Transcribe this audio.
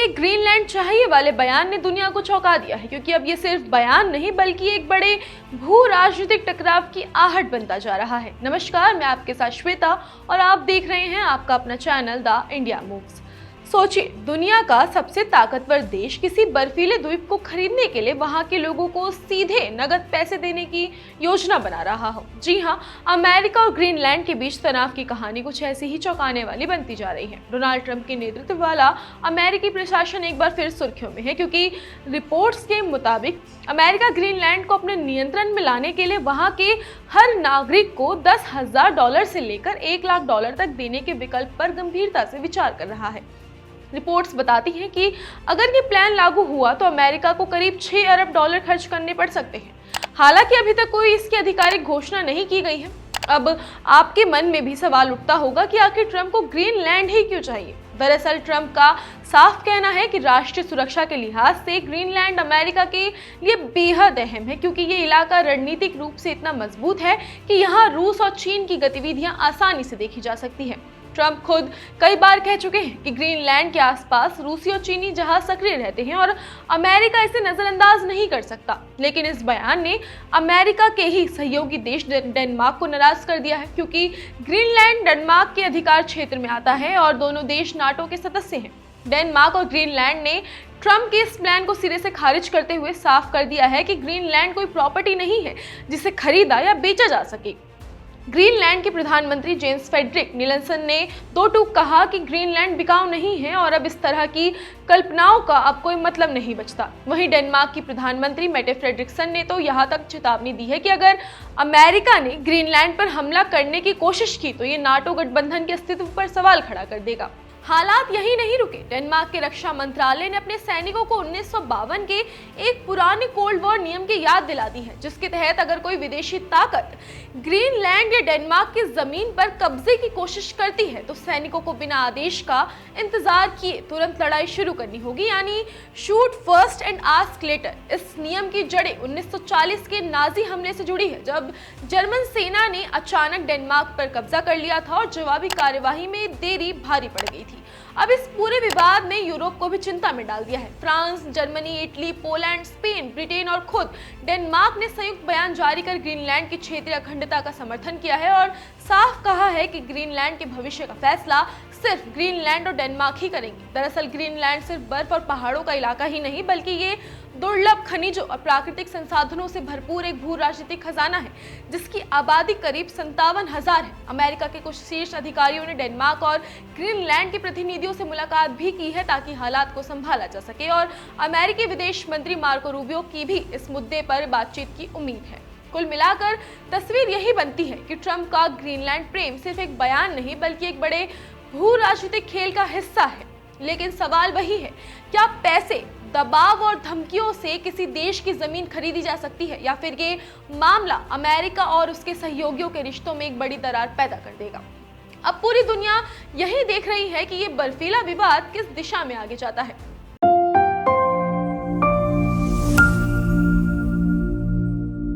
के ग्रीनलैंड चाहिए वाले बयान ने दुनिया को चौंका दिया है, क्योंकि अब ये सिर्फ बयान नहीं बल्कि एक बड़े भू राजनीतिक टकराव की आहट बनता जा रहा है। नमस्कार, मैं आपके साथ श्वेता और आप देख रहे हैं आपका अपना चैनल द इंडिया मूव्स। सोचिए, दुनिया का सबसे ताकतवर देश किसी बर्फीले द्वीप को खरीदने के लिए वहां के लोगों को सीधे नगद पैसे देने की योजना बना रहा हो। जी हां, अमेरिका और ग्रीनलैंड के बीच तनाव की कहानी कुछ ऐसी ही चौंकाने वाली बनती जा रही है। डोनाल्ड ट्रंप के नेतृत्व वाला अमेरिकी प्रशासन एक बार फिर सुर्खियों में है, क्योंकि रिपोर्ट्स के मुताबिक अमेरिका ग्रीनलैंड को अपने नियंत्रण में लाने के लिए वहां के हर नागरिक को $10,000 से लेकर $1,00,000 तक देने के विकल्प पर गंभीरता से विचार कर रहा है। रिपोर्ट्स बताती हैं कि अगर ये प्लान लागू हुआ तो अमेरिका को करीब $6 अरब खर्च करने पड़ सकते हैं। हालांकि अभी तक कोई इसकी आधिकारिक घोषणा नहीं की गई है। अब आपके मन में भी सवाल उठता होगा कि आखिर ट्रंप को ग्रीनलैंड ही क्यों चाहिए। दरअसल ट्रंप का साफ कहना है कि राष्ट्रीय सुरक्षा के लिहाज से ग्रीनलैंड अमेरिका के लिए बेहद अहम है, क्योंकि ये इलाका रणनीतिक रूप से इतना मजबूत है कि यहाँ रूस और चीन की गतिविधियां आसानी से देखी जा सकती है। ट्रंप खुद कई बार कह चुके हैं कि ग्रीनलैंड के आसपास रूसी और चीनी जहाज सक्रिय रहते हैं और अमेरिका इसे नजरअंदाज नहीं कर सकता। लेकिन इस बयान ने अमेरिका के ही सहयोगी देश डेनमार्क को नाराज कर दिया है, क्योंकि ग्रीनलैंड डेनमार्क के अधिकार क्षेत्र में आता है और दोनों देश नाटो के सदस्य हैं। डेनमार्क और ग्रीनलैंड ने ट्रंप के इस प्लान को सिरे से खारिज करते हुए साफ कर दिया है कि ग्रीनलैंड कोई प्रॉपर्टी नहीं है जिसे खरीदा या बेचा जा सके। ग्रीनलैंड के प्रधानमंत्री जेम्स फ्रेडरिक निल्सन ने दो टूक कहा कि ग्रीनलैंड बिकाऊ नहीं है और अब इस तरह की कल्पनाओं का अब कोई मतलब नहीं बचता। वहीं डेनमार्क की प्रधानमंत्री मेटे फ्रेडरिक्सन ने तो यहाँ तक चेतावनी दी है कि अगर अमेरिका ने ग्रीनलैंड पर हमला करने की कोशिश की तो ये नाटो गठबंधन के अस्तित्व पर सवाल खड़ा कर देगा। हालात यही नहीं रुके। डेनमार्क के रक्षा मंत्रालय ने अपने सैनिकों को 1952 के एक पुराने कोल्ड वॉर नियम की याद दिला दी है, जिसके तहत अगर कोई विदेशी ताकत ग्रीनलैंड या डेनमार्क की जमीन पर कब्जे की कोशिश करती है तो सैनिकों को बिना आदेश का इंतजार किए तुरंत लड़ाई शुरू करनी होगी, यानी shoot first and ask later. इस नियम की जड़ें 1940 के नाजी हमले से जुड़ी है, जब जर्मन सेना ने अचानक डेनमार्क पर कब्जा कर लिया था और जवाबी कार्यवाही में देरी भारी पड़ गई थी। अब इस पूरे विवाद ने यूरोप को भी चिंता में डाल दिया है। France, Germany, Italy, Poland, Spain, Britain और खुद डेनमार्क ने संयुक्त बयान जारी कर ग्रीनलैंड की क्षेत्रीय अखंडता का समर्थन किया है और साफ कहा है कि ग्रीनलैंड के भविष्य का फैसला सिर्फ ग्रीनलैंड और डेनमार्क ही करेंगे। दरअसल ग्रीनलैंड सिर्फ बर्फ और पहाड़ों का इलाका ही नहीं बल्कि ये दुर्लभ खनिजों और प्राकृतिक संसाधनों से भरपूर एक भू राजनीतिक खजाना है, जिसकी आबादी करीब 57,000 है। अमेरिका के कुछ शीर्ष अधिकारियों ने डेनमार्क और ग्रीनलैंड के प्रतिनिधियों से मुलाकात भी की है ताकि हालात को संभाला जा सके और अमेरिकी विदेश मंत्री मार्को रूबियो की भी इस मुद्दे पर बातचीत की उम्मीद है। कुल मिलाकर तस्वीर यही बनती है कि ट्रंप का ग्रीनलैंड प्रेम सिर्फ एक बयान नहीं बल्कि एक बड़े भू राजनीतिक खेल का हिस्सा है। लेकिन सवाल वही है, क्या पैसे, दबाव और धमकियों से किसी देश की जमीन खरीदी जा सकती है, या फिर ये मामला अमेरिका और उसके सहयोगियों के रिश्तों में एक बड़ी दरार पैदा कर देगा। अब पूरी दुनिया यही देख रही है कि ये बर्फीला विवाद किस दिशा में आगे जाता है।